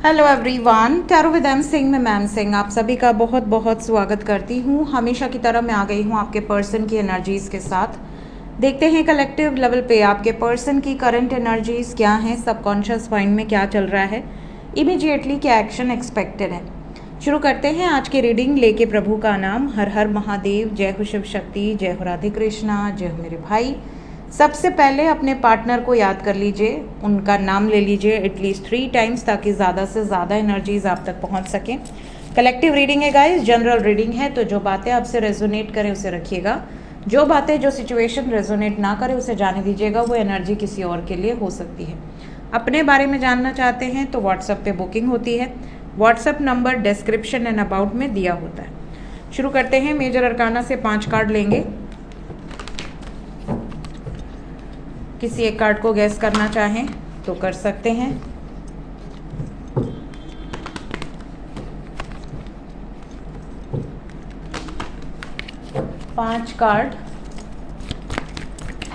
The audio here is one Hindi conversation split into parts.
Hello everyone, tarot with M Singh में मैम सिंह आप सभी का बहुत बहुत स्वागत करती हूँ। हमेशा की तरह मैं आ गई हूँ आपके पर्सन की एनर्जीज़ के साथ। देखते हैं कलेक्टिव लेवल पे आपके पर्सन की करंट एनर्जीज़ क्या हैं, सबकॉन्शियस माइंड में क्या चल रहा है, इमीडिएटली क्या एक्शन एक्सपेक्टेड है। शुरू करते हैं आज की रीडिंग लेके प्रभु का नाम। हर हर महादेव, जय हो शिव शक्ति, जय हो राधे कृष्णा, जय हो मेरे भाई। सबसे पहले अपने पार्टनर को याद कर लीजिए, उनका नाम ले लीजिए एटलीस्ट 3 टाइम्स ताकि ज़्यादा से ज़्यादा एनर्जीज आप तक पहुंच सकें। कलेक्टिव रीडिंग है गाइस, जनरल रीडिंग है, तो जो बातें आपसे रेजोनेट करें उसे रखिएगा, जो बातें जो सिचुएशन रेजोनेट ना करे उसे जाने दीजिएगा, वो एनर्जी किसी और के लिए हो सकती है। अपने बारे में जानना चाहते हैं तो व्हाट्सएप पे बुकिंग होती है, WhatsApp number description and about में दिया होता है। शुरू करते हैं। मेजर अरकाना से 5 कार्ड लेंगे। किसी एक कार्ड को गैस करना चाहें तो कर सकते हैं। पांच कार्ड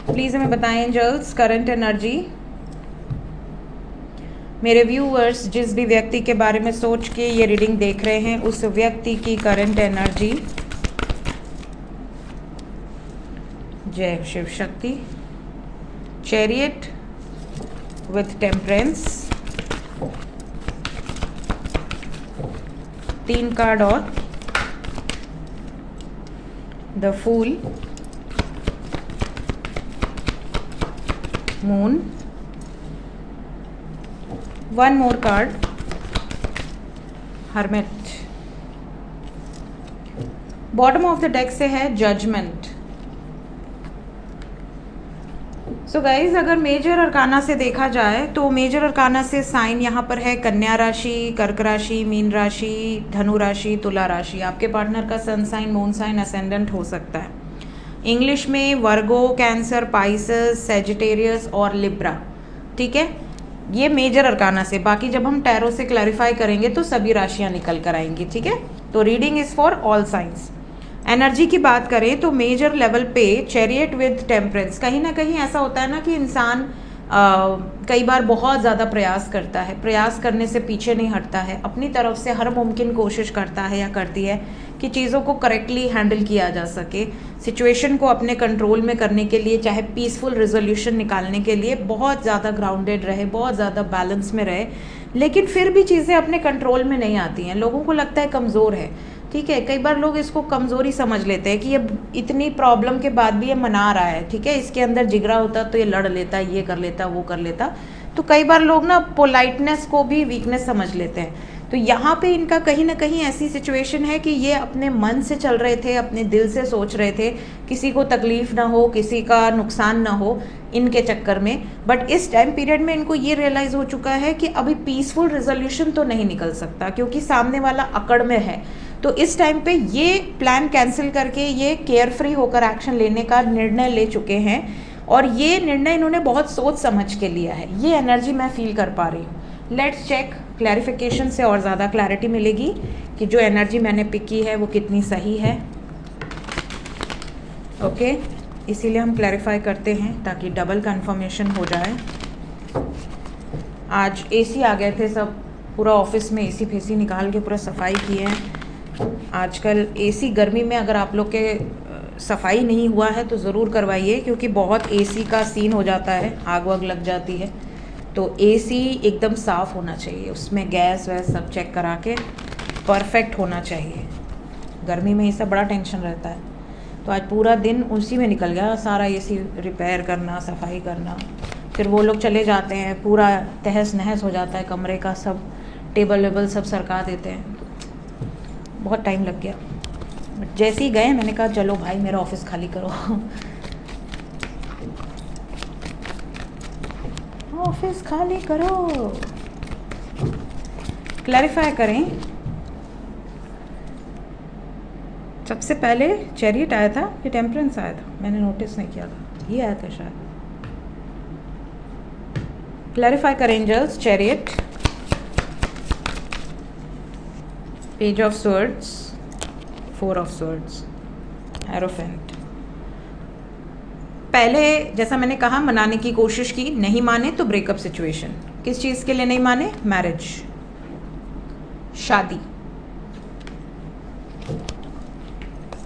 प्लीज हमें बताएं एंजल्स, करंट एनर्जी। मेरे व्यूअर्स जिस भी व्यक्ति के बारे में सोच के ये रीडिंग देख रहे हैं उस व्यक्ति की करंट एनर्जी। जय Shiv Shakti. Chariot with temperance, 3 card और the fool, moon, 1 more card, hermit. Bottom of the deck से है जजमेंट। सो गाइज, अगर मेजर अरकाना से देखा जाए तो मेजर अरकाना से साइन यहाँ पर है कन्या राशि, कर्क राशि, मीन राशि, धनु राशि, तुला राशि। आपके पार्टनर का sun sign, moon sign, ascendant हो सकता है। इंग्लिश में वर्गो, कैंसर, पाइसेस, सेजिटेरियस और लिब्रा। ठीक है, ये मेजर अरकाना से। बाकी जब हम टैरो से क्लैरिफाई करेंगे तो सभी राशियाँ निकल कर आएंगी। ठीक है, तो reading is for all science. Energy की बात करें तो मेजर लेवल पे चैरियट विद टेम्परेंस। कहीं ना कहीं ऐसा होता है ना कि इंसान कई बार बहुत ज़्यादा प्रयास करता है, प्रयास करने से पीछे नहीं हटता है, अपनी तरफ से हर मुमकिन कोशिश करता है या करती है कि चीज़ों को करेक्टली हैंडल किया जा सके, सिचुएशन को अपने कंट्रोल में करने के लिए, चाहे पीसफुल रिजोल्यूशन निकालने के लिए बहुत ज़्यादा ग्राउंडेड रहे, बहुत ज़्यादा बैलेंस में रहे, लेकिन फिर भी चीज़ें अपने कंट्रोल में नहीं आती हैं। लोगों को लगता है कमज़ोर है। ठीक है, कई बार लोग इसको कमज़ोरी समझ लेते हैं कि ये इतनी प्रॉब्लम के बाद भी ये मना रहा है। ठीक है, इसके अंदर जिगरा होता तो ये लड़ लेता, ये कर लेता, वो कर लेता। तो कई बार लोग ना पोलाइटनेस को भी वीकनेस समझ लेते हैं। तो यहाँ पे इनका कहीं ना कहीं ऐसी सिचुएशन है कि ये अपने मन से चल रहे थे, अपने दिल से सोच रहे थे, किसी को तकलीफ ना हो, किसी का नुकसान ना हो इनके चक्कर में। बट इस टाइम पीरियड में इनको ये रियलाइज़ हो चुका है कि अभी पीसफुल रिजोल्यूशन तो नहीं निकल सकता क्योंकि सामने वाला अकड़ में है। तो इस टाइम पे ये प्लान कैंसिल करके ये केयर फ्री होकर एक्शन लेने का निर्णय ले चुके हैं, और ये निर्णय इन्होंने बहुत सोच समझ के लिया है। ये एनर्जी मैं फील कर पा रही हूँ। लेट्स चेक, क्लैरिफिकेशन से और ज़्यादा क्लैरिटी मिलेगी कि जो एनर्जी मैंने पिक की है वो कितनी सही है। ओके, इसीलिए हम क्लैरिफाई करते हैं ताकि डबल कंफर्मेशन हो जाए। आज एसी आ गए थे सब, पूरा ऑफिस में एसी फेसी निकाल के पूरा सफाई किए हैं। आजकल एसी गर्मी में अगर आप लोग के सफाई नहीं हुआ है तो ज़रूर करवाइए, क्योंकि बहुत एसी का सीन हो जाता है, आग वाग लग जाती है। तो एसी एकदम साफ़ होना चाहिए, उसमें गैस वैस सब चेक करा के परफेक्ट होना चाहिए। गर्मी में ये सब बड़ा टेंशन रहता है। तो आज पूरा दिन उसी में निकल गया, सारा एसी रिपेयर करना, सफाई करना। फिर वो लोग चले जाते हैं, पूरा तहस नहस हो जाता है कमरे का, सब टेबल वेबल सब सरका देते हैं। बहुत टाइम लग गया, बट जैसे ही गए मैंने कहा चलो भाई मेरा ऑफिस खाली करो। ऑफिस खाली करो। क्लैरिफाई करें। सबसे पहले चैरियट आया था कि टेम्परेंस आया था, मैंने नोटिस नहीं किया था, ये आया था शायद। क्लैरिफाई करें angels. Chariot, page of swords, 4 of swords, hierophant. पहले जैसा मैंने कहा मनाने की कोशिश की, नहीं माने तो ब्रेकअप सिचुएशन। किस चीज़ के लिए नहीं माने? मैरिज। शादी।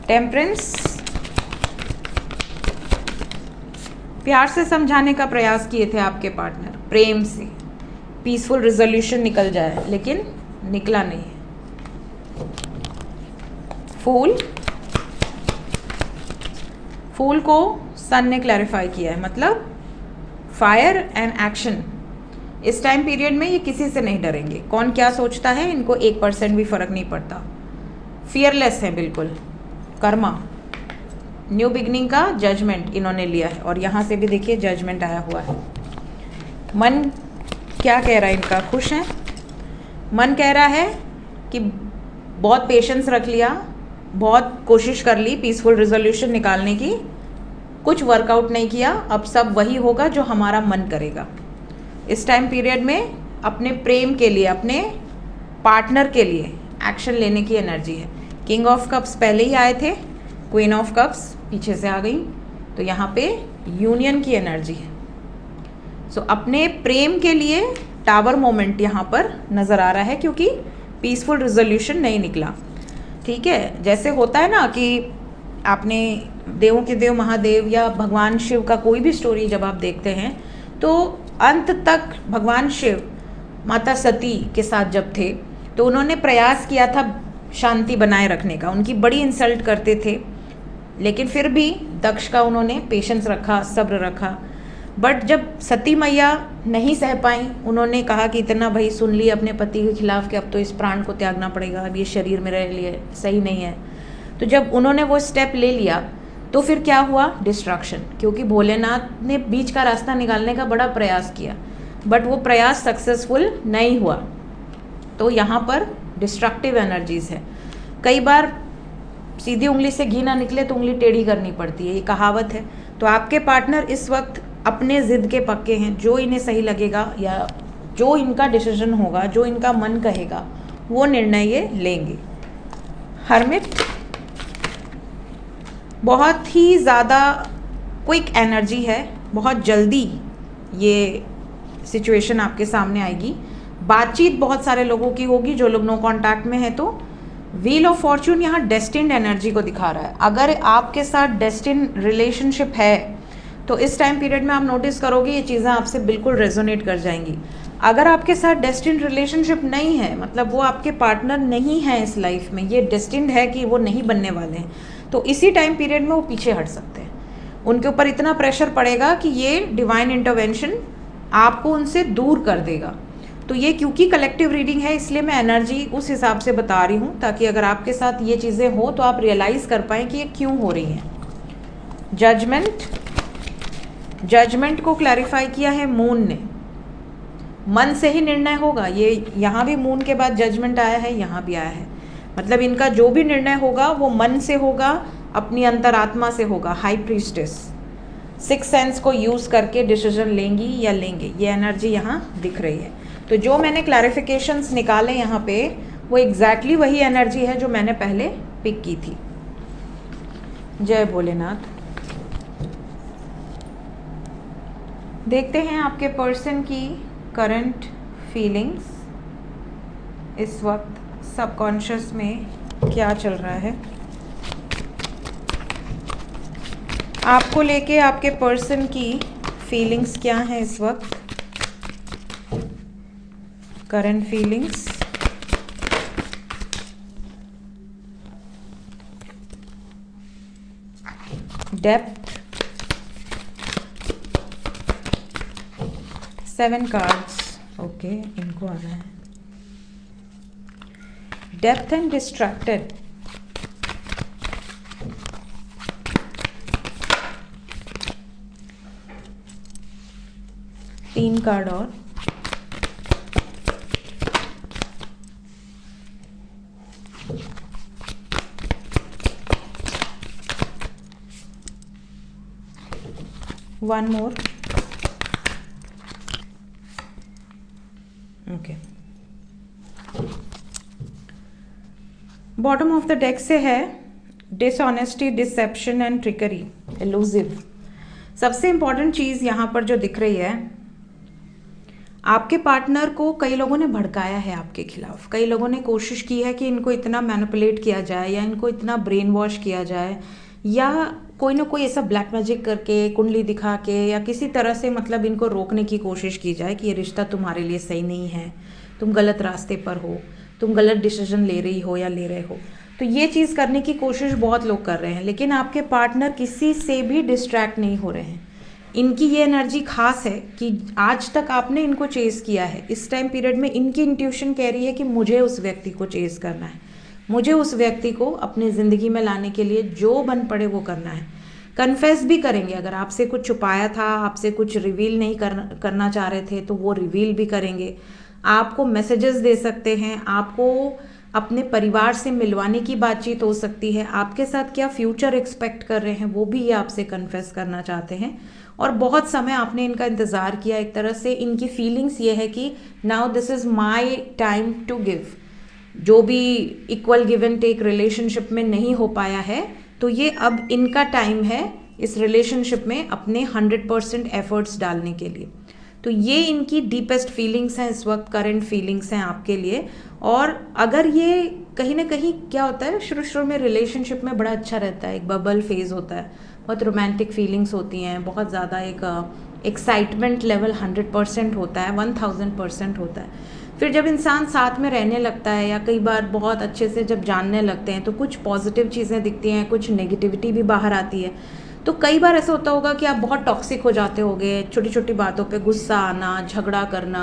टेम्परेंस, प्यार से समझाने का प्रयास किए थे आपके पार्टनर, प्रेम से पीसफुल रिजोल्यूशन निकल जाए, लेकिन निकला नहीं है। फूल, फूल को सन ने क्लैरिफाई किया है, मतलब फायर एंड एक्शन। इस टाइम पीरियड में ये किसी से नहीं डरेंगे, कौन क्या सोचता है इनको 1% भी फर्क नहीं पड़ता, फियरलेस है बिल्कुल। कर्मा, न्यू बिगनिंग का जजमेंट इन्होंने लिया है, और यहाँ से भी देखिए जजमेंट आया हुआ है। मन क्या कह रहा है इनका, खुश हैं। मन कह रहा है कि बहुत पेशेंस रख लिया, बहुत कोशिश कर ली पीसफुल रिजोल्यूशन निकालने की, कुछ वर्कआउट नहीं किया, अब सब वही होगा जो हमारा मन करेगा। इस टाइम पीरियड में अपने प्रेम के लिए, अपने पार्टनर के लिए एक्शन लेने की एनर्जी है। किंग ऑफ कप्स पहले ही आए थे, क्वीन ऑफ कप्स पीछे से आ गई, तो यहाँ पे यूनियन की एनर्जी है। सो अपने प्रेम के लिए टावर मोमेंट यहाँ पर नज़र आ रहा है, क्योंकि पीसफुल रिजोल्यूशन नहीं निकला। ठीक है, जैसे होता है ना कि आपने देवों के देव महादेव या भगवान शिव का कोई भी स्टोरी जब आप देखते हैं, तो अंत तक भगवान शिव माता सती के साथ जब थे, तो उन्होंने प्रयास किया था शांति बनाए रखने का, उनकी बड़ी इंसल्ट करते थे, लेकिन फिर भी दक्ष का उन्होंने पेशेंस रखा, सब्र रखा। बट जब सती मैया नहीं सह पाई, उन्होंने कहा कि इतना भाई सुन लिया अपने पति के खिलाफ कि अब तो इस प्राण को त्यागना पड़ेगा, अब ये शरीर मेरे लिए सही नहीं है। तो जब उन्होंने वो स्टेप ले लिया, तो फिर क्या हुआ, डिस्ट्रक्शन, क्योंकि भोलेनाथ ने बीच का रास्ता निकालने का बड़ा प्रयास किया, बट वो प्रयास सक्सेसफुल नहीं हुआ। तो यहाँ पर डिस्ट्रक्टिव एनर्जीज है। कई बार सीधी उंगली से घी ना निकले तो उंगली टेढ़ी करनी पड़ती है, ये कहावत है। तो आपके पार्टनर इस वक्त अपने ज़िद के पक्के हैं, जो इन्हें सही लगेगा या जो इनका डिसीजन होगा, जो इनका मन कहेगा, वो निर्णय ये लेंगे। हर्मिट, बहुत ही ज़्यादा क्विक एनर्जी है, बहुत जल्दी ये सिचुएशन आपके सामने आएगी। बातचीत बहुत सारे लोगों की होगी, जो लोग नो कांटेक्ट में है। तो व्हील ऑफ फॉर्चून यहाँ डेस्टिन्ड एनर्जी को दिखा रहा है। अगर आपके साथ डेस्टिन्ड रिलेशनशिप है, तो इस टाइम पीरियड में आप नोटिस करोगे ये चीज़ें आपसे बिल्कुल रेजोनेट कर जाएंगी। अगर आपके साथ डेस्टिन्ड रिलेशनशिप नहीं है, मतलब वो आपके पार्टनर नहीं है इस लाइफ में, ये डेस्टिन्ड है कि वो नहीं बनने वाले हैं, तो इसी टाइम पीरियड में वो पीछे हट सकते हैं। उनके ऊपर इतना प्रेशर पड़ेगा कि ये डिवाइन इंटरवेंशन आपको उनसे दूर कर देगा। तो ये क्योंकि कलेक्टिव रीडिंग है, इसलिए मैं एनर्जी उस हिसाब से बता रही हूँ, ताकि अगर आपके साथ ये चीज़ें हो तो आप रियलाइज़ कर पाएँ कि ये क्यों हो रही हैं। जजमेंट, जजमेंट को क्लैरिफाई किया है मून ने। मन से ही निर्णय होगा, ये यहाँ भी मून के बाद जजमेंट आया है, यहाँ भी आया है। मतलब इनका जो भी निर्णय होगा वो मन से होगा, अपनी अंतरात्मा से होगा। हाई प्रीस्टेस सिक्स सेंस को यूज़ करके डिसीजन लेंगी या लेंगे, ये एनर्जी यहाँ दिख रही है। तो जो मैंने क्लैरिफिकेशंस निकाले यहाँ पे, वो एग्जैक्टली वही एनर्जी है जो मैंने पहले पिक की थी। जय भोलेनाथ। देखते हैं आपके पर्सन की करंट फीलिंग्स, इस वक्त सबकॉन्शियस में क्या चल रहा है आपको लेके। आपके पर्सन की फीलिंग्स क्या हैं इस वक्त, current feelings. Depth, 7 cards, okay, इनको आना है। डेप्थ एंड डिस्ट्रैक्टेड, तीन कार्ड और। One more, okay. Bottom of the deck से है dishonesty, dissipation and trickery, elusive. सबसे इंपॉर्टेंट चीज़ यहाँ पर जो दिख रही है, आपके पार्टनर को कई लोगों ने भड़काया है आपके खिलाफ, कई लोगों ने कोशिश की है कि इनको इतना मैनिपुलेट किया जाए या इनको इतना ब्रेन वॉश किया जाए या कोई ना कोई ऐसा ब्लैक मैजिक करके कुंडली दिखा के या किसी तरह से मतलब इनको रोकने की कोशिश की जाए कि ये रिश्ता तुम्हारे लिए सही नहीं है, तुम गलत रास्ते पर हो, तुम गलत डिसीजन ले रही हो या ले रहे हो। तो ये चीज़ करने की कोशिश बहुत लोग कर रहे हैं, लेकिन आपके पार्टनर किसी से भी डिस्ट्रैक्ट नहीं हो रहे हैं। इनकी ये एनर्जी खास है कि आज तक आपने इनको चेज़ किया है, इस टाइम पीरियड में इनकी इंट्यूशन कह रही है कि मुझे उस व्यक्ति को चेज़ करना है, मुझे उस व्यक्ति को अपनी ज़िंदगी में लाने के लिए जो बन पड़े वो करना है। कन्फेस भी करेंगे, अगर आपसे कुछ छुपाया था, आपसे कुछ रिवील नहीं करना चाह रहे थे तो वो रिवील भी करेंगे। आपको मैसेजेस दे सकते हैं, आपको अपने परिवार से मिलवाने की बातचीत हो सकती है, आपके साथ क्या फ्यूचर एक्सपेक्ट कर रहे हैं वो भी ये आपसे कन्फेस करना चाहते हैं। और बहुत समय आपने इनका इंतज़ार किया, एक तरह से इनकी फीलिंग्स ये है कि now this is my time to give. जो भी equal give and take relationship में नहीं हो पाया है तो ये अब इनका टाइम है इस रिलेशनशिप में अपने 100% एफर्ट्स डालने के लिए। तो ये इनकी डीपेस्ट फीलिंग्स हैं इस वक्त, करंट फीलिंग्स हैं आपके लिए। और अगर ये कहीं ना कहीं क्या होता है, शुरू शुरू में रिलेशनशिप में बड़ा अच्छा रहता है, एक बबल फेज होता है, बहुत रोमांटिक फीलिंग्स होती हैं, बहुत ज़्यादा एक एक्साइटमेंट लेवल 100% होता है, 1000% होता है। फिर जब इंसान साथ में रहने लगता है या कई बार बहुत अच्छे से जब जानने लगते हैं तो कुछ पॉजिटिव चीज़ें दिखती हैं, कुछ नेगेटिविटी भी बाहर आती है। तो कई बार ऐसा होता होगा कि आप बहुत टॉक्सिक हो जाते होगे, छोटी छोटी बातों पे गुस्सा आना, झगड़ा करना,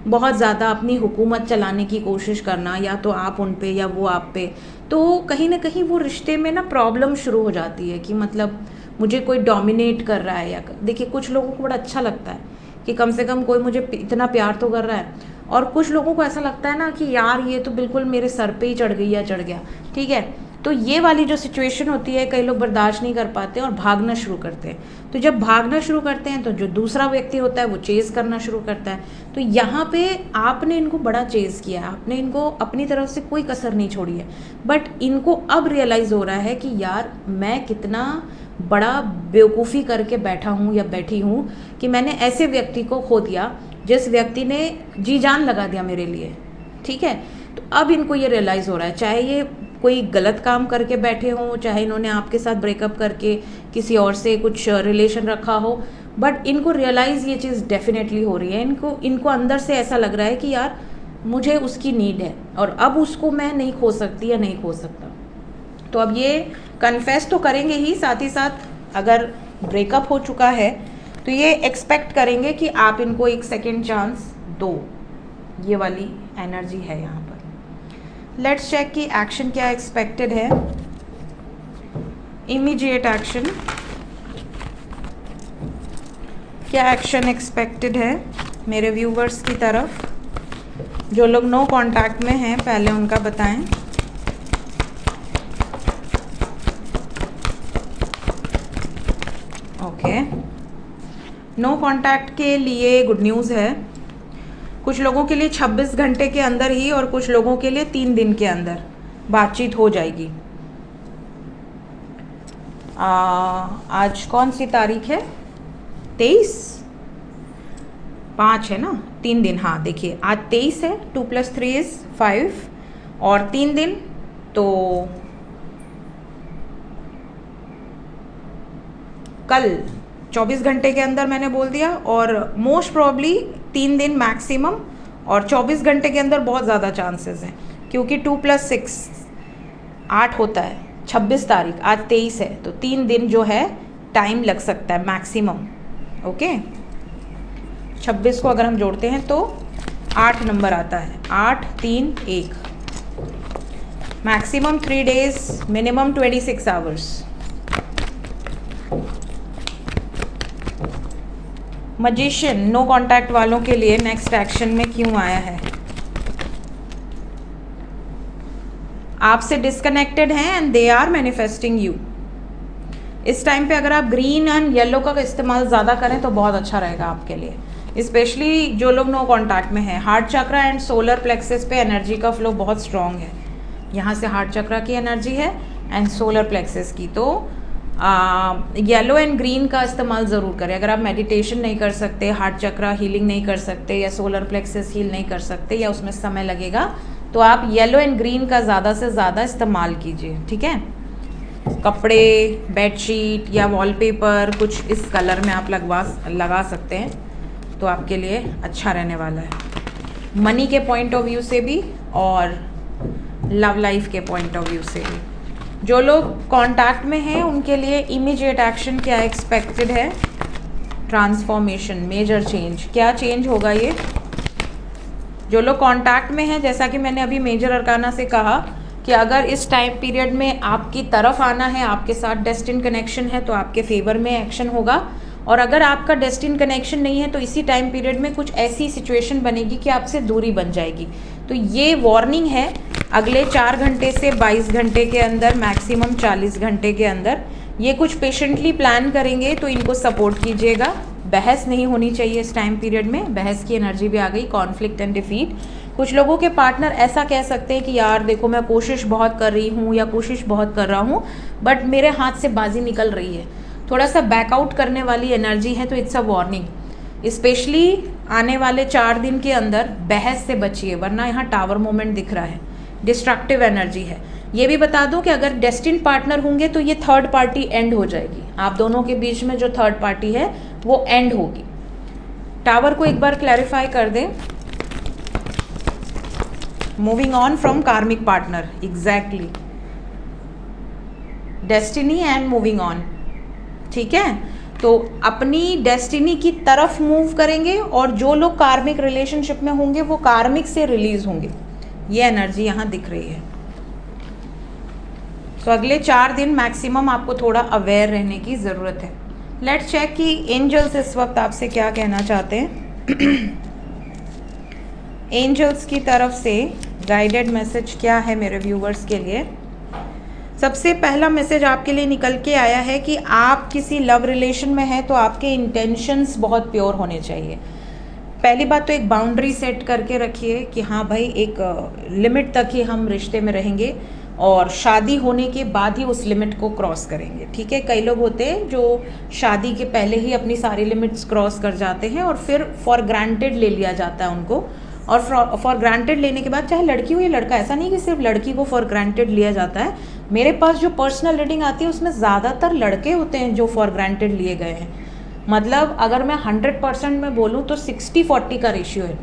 बहुत ज़्यादा अपनी हुकूमत चलाने की कोशिश करना, या तो आप उन पे या वो आप पे। तो कहीं ना कहीं वो रिश्ते में ना प्रॉब्लम शुरू हो जाती है कि मतलब मुझे कोई डोमिनेट कर रहा है। या देखिए कुछ लोगों को बड़ा अच्छा लगता है कि कम से कम कोई मुझे इतना प्यार तो कर रहा है, और कुछ लोगों को ऐसा लगता है ना कि यार ये तो बिल्कुल मेरे सर पे ही चढ़ गई या चढ़ गया, ठीक है। तो ये वाली जो सिचुएशन होती है कई लोग बर्दाश्त नहीं कर पाते और भागना शुरू करते हैं। तो जब भागना शुरू करते हैं तो जो दूसरा व्यक्ति होता है वो चेज़ करना शुरू करता है। तो यहाँ पे आपने इनको बड़ा चेज़ किया है, आपने इनको अपनी तरफ से कोई कसर नहीं छोड़ी है, बट इनको अब रियलाइज़ हो रहा है कि यार मैं कितना बड़ा बेवकूफ़ी करके बैठा हूँ या बैठी हूँ कि मैंने ऐसे व्यक्ति को खो दिया जिस व्यक्ति ने जी जान लगा दिया मेरे लिए, ठीक है। तो अब इनको ये रियलाइज़ हो रहा है, चाहे ये कोई गलत काम करके बैठे हों, चाहे इन्होंने आपके साथ ब्रेकअप करके किसी और से कुछ रिलेशन रखा हो, बट इनको रियलाइज़ ये चीज़ डेफिनेटली हो रही है। इनको अंदर से ऐसा लग रहा है कि यार मुझे उसकी नीड है और अब उसको मैं नहीं खो सकती या नहीं खो सकता। तो अब ये कन्फेस तो करेंगे ही, साथ ही साथ अगर ब्रेकअप हो चुका है तो ये एक्सपेक्ट करेंगे कि आप इनको एक सेकेंड चांस दो। ये वाली एनर्जी है यहाँ पर। लेट्स चेक कि एक्शन क्या एक्सपेक्टेड है। इमीडिएट एक्शन, क्या एक्शन एक्सपेक्टेड है मेरे व्यूवर्स की तरफ। जो लोग नो कांटेक्ट में हैं पहले उनका बताएं। ओके, नो कांटेक्ट के लिए गुड न्यूज़ है। कुछ लोगों के लिए 26 घंटे के अंदर ही और कुछ लोगों के लिए 3 दिन के अंदर बातचीत हो जाएगी। आज कौन सी तारीख है? 23, 5 है ना, 3 दिन। हाँ देखिए आज 23 है, 2 + 3 = 5 और 3 दिन, तो कल 24 घंटे के अंदर मैंने बोल दिया, और मोस्ट प्रॉब्ली 3 दिन मैक्सिमम, और 24 घंटे के अंदर बहुत ज़्यादा चांसेस हैं क्योंकि 2 + 6 8 होता है। 26 तारीख, आज 23 है, तो 3 दिन जो है टाइम लग सकता है मैक्सिमम। ओके, 26 को अगर हम जोड़ते हैं तो 8 नंबर आता है, 8 3 1, maximum 3 days, minimum 26 hours. Magician no contact वालों के लिए नेक्स्ट एक्शन में क्यों आया है? आपसे डिस्कनेक्टेड हैं and they are manifesting you. इस टाइम पे अगर आप ग्रीन एंड येलो का इस्तेमाल ज़्यादा करें तो बहुत अच्छा रहेगा आपके लिए, स्पेशली जो लोग नो कांटेक्ट में हैं। Heart chakra and solar plexus पे एनर्जी का फ्लो बहुत स्ट्रॉन्ग है। यहाँ से हार्ट चक्रा की एनर्जी है एंड सोलर प्लेक्सस की, तो येलो एंड ग्रीन का इस्तेमाल ज़रूर करें। अगर आप मेडिटेशन नहीं कर सकते, हार्ट चक्रा हीलिंग नहीं कर सकते, या सोलर प्लेक्सस हील नहीं कर सकते, या उसमें समय लगेगा, तो आप येलो एंड ग्रीन का ज़्यादा से ज़्यादा इस्तेमाल कीजिए, ठीक है। कपड़े, बेडशीट या वॉलपेपर कुछ इस कलर में आप लगा सकते हैं, तो आपके लिए अच्छा रहने वाला है, मनी के पॉइंट ऑफ व्यू से भी और लव लाइफ के पॉइंट ऑफ व्यू से भी। जो लोग कांटेक्ट में हैं उनके लिए इमीडिएट एक्शन क्या एक्सपेक्टेड है? Transformation, major change. क्या चेंज होगा ये? जो लोग कांटेक्ट में हैं, जैसा कि मैंने अभी मेजर अरकाना से कहा कि अगर इस टाइम पीरियड में आपकी तरफ आना है, आपके साथ डेस्टिन कनेक्शन है, तो आपके फेवर में एक्शन होगा। और अगर आपका डेस्टिन कनेक्शन नहीं है तो इसी टाइम पीरियड में कुछ ऐसी सिचुएशन बनेगी कि आपसे दूरी बन जाएगी। तो ये वार्निंग है, अगले 4 घंटे से 22 घंटे के अंदर, मैक्सिमम 40 घंटे के अंदर ये कुछ पेशेंटली प्लान करेंगे, तो इनको सपोर्ट कीजिएगा। बहस नहीं होनी चाहिए इस टाइम पीरियड में, बहस की एनर्जी भी आ गई, कॉन्फ्लिक्ट एंड डिफीट। कुछ लोगों के पार्टनर ऐसा कह सकते हैं कि यार देखो मैं कोशिश बहुत कर रही हूँ या कोशिश बहुत कर रहा हूँ, बट मेरे हाथ से बाजी निकल रही है, थोड़ा सा बैकआउट करने वाली एनर्जी है, तो इट्स अ वार्निंग। स्पेशली आने वाले 4 दिन के अंदर बहस से बचिए, वरना यहाँ टावर मोमेंट दिख रहा है, डिस्ट्रक्टिव एनर्जी है। ये भी बता दूं कि अगर डेस्टिन पार्टनर होंगे तो ये थर्ड पार्टी एंड हो जाएगी, आप दोनों के बीच में जो थर्ड पार्टी है वो एंड होगी। टावर को एक बार क्लैरिफाई कर दें। मूविंग ऑन फ्रॉम कार्मिक partner, exactly, destiny and moving on, ठीक है। तो अपनी डेस्टिनी की तरफ मूव करेंगे, और जो लोग कार्मिक रिलेशनशिप में होंगे वो कार्मिक से रिलीज होंगे, ये एनर्जी यहाँ दिख रही है। तो अगले 4 दिन मैक्सिमम आपको थोड़ा अवेयर रहने की ज़रूरत है। लेट्स चेक कि एंजल्स इस वक्त आपसे क्या कहना चाहते हैं। एंजल्स की तरफ से गाइडेड मैसेज क्या है मेरे व्यूवर्स के लिए? सबसे पहला मैसेज आपके लिए निकल के आया है कि आप किसी लव रिलेशन में हैं तो आपके इंटेंशंस बहुत प्योर होने चाहिए। पहली बात तो एक बाउंड्री सेट करके रखिए कि हाँ भाई, एक लिमिट तक ही हम रिश्ते में रहेंगे, और शादी होने के बाद ही उस लिमिट को क्रॉस करेंगे, ठीक है। कई लोग होते हैं जो शादी के पहले ही अपनी सारी लिमिट्स क्रॉस कर जाते हैं, और फिर फॉर ग्रांटेड ले लिया जाता है उनको। और फॉर ग्रांटेड लेने के बाद, चाहे लड़की हो या लड़का, ऐसा नहीं कि सिर्फ लड़की को फॉर ग्रांटेड लिया जाता है। मेरे पास जो पर्सनल रीडिंग आती है उसमें ज़्यादातर लड़के होते हैं जो फॉर ग्रांटेड लिए गए हैं। मतलब अगर मैं 100% में बोलूँ तो 60-40 का रेशियो है।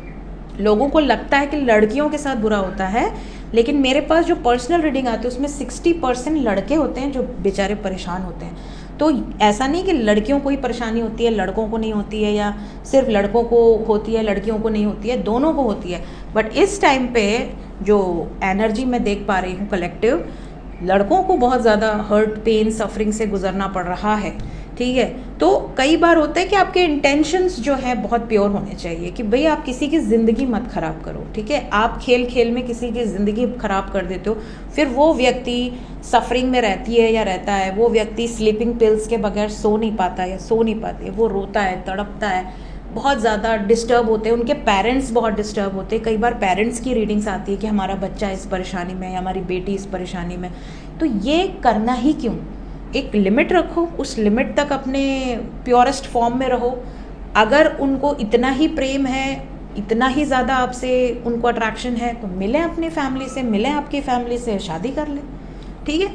लोगों को लगता है कि लड़कियों के साथ बुरा होता है, लेकिन मेरे पास जो पर्सनल रीडिंग आती है उसमें 60% लड़के होते हैं जो बेचारे परेशान होते हैं। तो ऐसा नहीं कि लड़कियों को ही परेशानी होती है, लड़कों को नहीं होती है, या सिर्फ लड़कों को होती है लड़कियों को नहीं होती है, दोनों को होती है। बट इस टाइम पे जो एनर्जी मैं देख पा रही हूँ कलेक्टिव, लड़कों को बहुत ज़्यादा हर्ट, पेन, सफरिंग से गुजरना पड़ रहा है, ठीक है। तो कई बार होता है कि आपके इंटेंशंस जो है बहुत प्योर होने चाहिए कि भाई आप किसी की ज़िंदगी मत ख़राब करो, ठीक है। आप खेल खेल में किसी की ज़िंदगी ख़राब कर देते हो, फिर वो व्यक्ति सफरिंग में रहती है या रहता है, वो व्यक्ति स्लीपिंग पिल्स के बगैर सो नहीं पाता या सो नहीं पाती है, वो रोता है, तड़पता है, बहुत ज़्यादा डिस्टर्ब होते हैं, उनके पेरेंट्स बहुत डिस्टर्ब होते हैं। कई बार पेरेंट्स की रीडिंग्स आती है कि हमारा बच्चा इस परेशानी में या हमारी बेटी इस परेशानी में। तो ये करना ही क्यों? एक लिमिट रखो, उस लिमिट तक अपने प्योरेस्ट फॉर्म में रहो। अगर उनको इतना ही प्रेम है, इतना ही ज़्यादा आपसे उनको अट्रैक्शन है, तो मिलें अपनी फैमिली से, मिलें आपकी फैमिली से, शादी कर लें, ठीक है।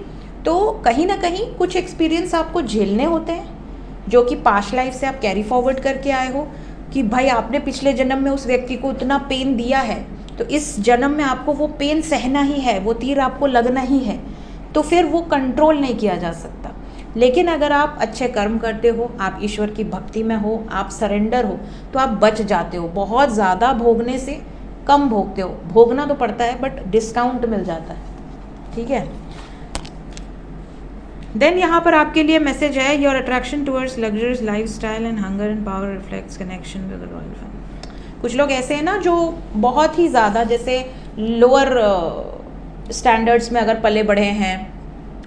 तो कहीं ना कहीं कुछ एक्सपीरियंस आपको झेलने होते हैं, जो कि पास्ट लाइफ से आप कैरी फॉरवर्ड करके आए हो, कि भाई आपने पिछले जन्म में उस व्यक्ति को इतना पेन दिया है, तो इस जन्म में आपको वो पेन सहना ही है, वो तीर आपको लगना ही है, तो फिर वो कंट्रोल नहीं किया जा सकता। लेकिन अगर आप अच्छे कर्म करते हो, आप ईश्वर की भक्ति में हो, आप सरेंडर हो, तो आप बच जाते हो, बहुत ज़्यादा भोगने से कम भोगते हो। भोगना तो पड़ता है बट डिस्काउंट मिल जाता है, ठीक है। देन यहाँ पर आपके लिए मैसेज है, your attraction towards luxurious life style and hunger and power reflects connection with the royal family. कुछ लोग ऐसे हैं ना जो बहुत ही ज़्यादा, जैसे लोअर स्टैंडर्ड्स में अगर पले बढ़े हैं,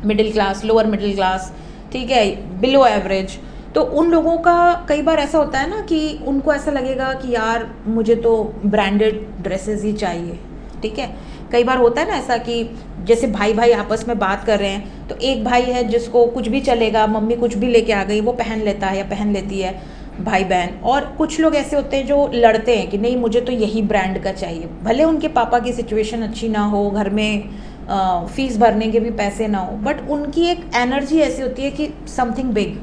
middle class, lower middle class, ठीक है, बिलो एवरेज, तो उन लोगों का कई बार ऐसा होता है ना कि उनको ऐसा लगेगा कि यार मुझे तो ब्रांडेड ड्रेसेस ही चाहिए, ठीक है। कई बार होता है ना ऐसा कि जैसे भाई भाई आपस में बात कर रहे हैं, तो एक भाई है जिसको कुछ भी चलेगा, मम्मी कुछ भी लेके आ गई वो पहन लेता है या पहन लेती है, भाई बहन। और कुछ लोग ऐसे होते हैं जो लड़ते हैं कि नहीं मुझे तो यही ब्रांड का चाहिए, भले उनके पापा की सिचुएशन अच्छी ना हो, घर में फीस भरने के भी पैसे ना हो, बट उनकी एक एनर्जी ऐसी होती है कि समथिंग बिग,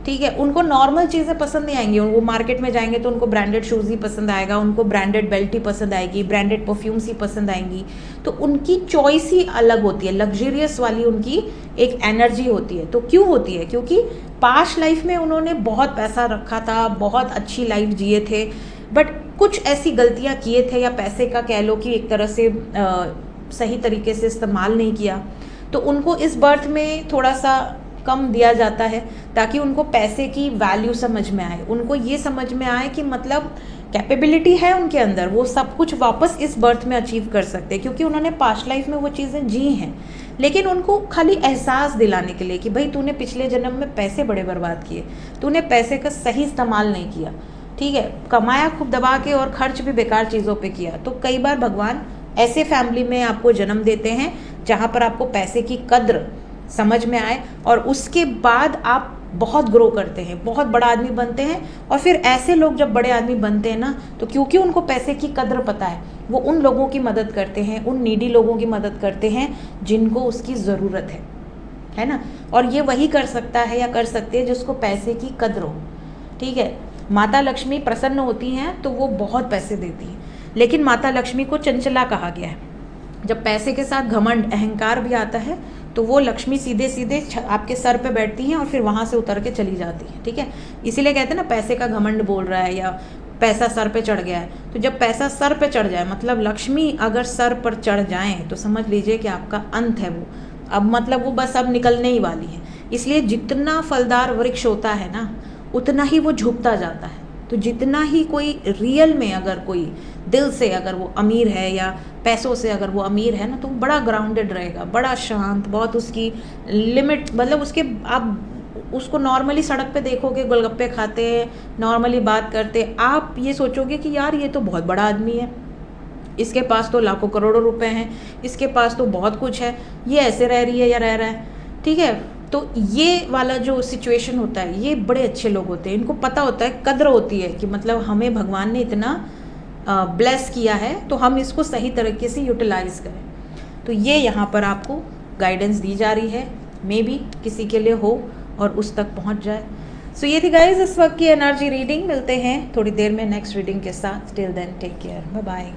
ठीक है। उनको नॉर्मल चीज़ें पसंद नहीं आएंगी, वो मार्केट में जाएंगे तो उनको ब्रांडेड शूज़ ही पसंद आएगा, उनको ब्रांडेड बेल्ट ही पसंद आएगी, ब्रांडेड परफ्यूम्स ही पसंद आएंगी। तो उनकी चॉइस ही अलग होती है, लग्जरियस वाली उनकी एक एनर्जी होती है। तो क्यों होती है? क्योंकि पास्ट लाइफ में उन्होंने बहुत पैसा रखा था, बहुत अच्छी लाइफ जिए थे, बट कुछ ऐसी गलतियाँ किए थे, या पैसे का कह लो कि एक तरह से सही तरीके से इस्तेमाल नहीं किया, तो उनको इस बर्थ में थोड़ा सा कम दिया जाता है ताकि उनको पैसे की वैल्यू समझ में आए, उनको ये समझ में आए कि मतलब कैपेबिलिटी है उनके अंदर, वो सब कुछ वापस इस बर्थ में अचीव कर सकते हैं, क्योंकि उन्होंने पास्ट लाइफ में वो चीज़ें जी हैं। लेकिन उनको खाली एहसास दिलाने के लिए कि भाई तूने पिछले जन्म में पैसे बड़े बर्बाद किए, तूने पैसे का सही इस्तेमाल नहीं किया, ठीक है, कमाया खूब दबा के और खर्च भी बेकार चीज़ों पे किया। तो कई बार भगवान ऐसे फैमिली में आपको जन्म देते हैं जहाँ पर आपको पैसे की कद्र समझ में आए, और उसके बाद आप बहुत ग्रो करते हैं, बहुत बड़ा आदमी बनते हैं। और फिर ऐसे लोग जब बड़े आदमी बनते हैं ना, तो क्योंकि उनको पैसे की कद्र पता है, वो उन लोगों की मदद करते हैं, उन नीडी लोगों की मदद करते हैं जिनको उसकी ज़रूरत है ना। और ये वही कर सकता है या कर सकते हैं जिसको पैसे की कद्र हो, ठीक है। माता लक्ष्मी प्रसन्न होती हैं तो वो बहुत पैसे देती हैं, लेकिन माता लक्ष्मी को चंचला कहा गया है। जब पैसे के साथ घमंड, अहंकार भी आता है, तो वो लक्ष्मी सीधे सीधे आपके सर पे बैठती हैं और फिर वहाँ से उतर के चली जाती हैं, ठीक है। इसीलिए कहते हैं ना पैसे का घमंड बोल रहा है, या पैसा सर पे चढ़ गया है। तो जब पैसा सर पे चढ़ जाए, मतलब लक्ष्मी अगर सर पर चढ़ जाएं, तो समझ लीजिए कि आपका अंत है वो, अब मतलब वो बस अब निकलने ही वाली है। इसलिए जितना फलदार वृक्ष होता है ना, उतना ही वो झुकता जाता है। तो जितना ही कोई रियल में, अगर कोई दिल से अगर वो अमीर है या पैसों से अगर वो अमीर है ना, तो वो बड़ा ग्राउंडेड रहेगा, बड़ा शांत, बहुत उसकी लिमिट, मतलब उसके आप उसको नॉर्मली सड़क पे देखोगे, गोलगप्पे खाते हैं, नॉर्मली बात करते, आप ये सोचोगे कि यार ये तो बहुत बड़ा आदमी है, इसके पास तो लाखों करोड़ों रुपए हैं, इसके पास तो बहुत कुछ है, ये ऐसे रह रही है या रह रहा है, ठीक है। तो ये वाला जो सिचुएशन होता है, ये बड़े अच्छे लोग होते हैं, इनको पता होता है, कद्र होती है कि मतलब हमें भगवान ने इतना ब्लेस किया है, तो हम इसको सही तरीके से यूटिलाइज करें। तो ये यहाँ पर आपको गाइडेंस दी जा रही है, मे बी किसी के लिए हो और उस तक पहुँच जाए। सो ये थी गाइज इस वक्त की एनर्जी रीडिंग। मिलते हैं थोड़ी देर में नेक्स्ट रीडिंग के साथ। Till then take care, bye bye.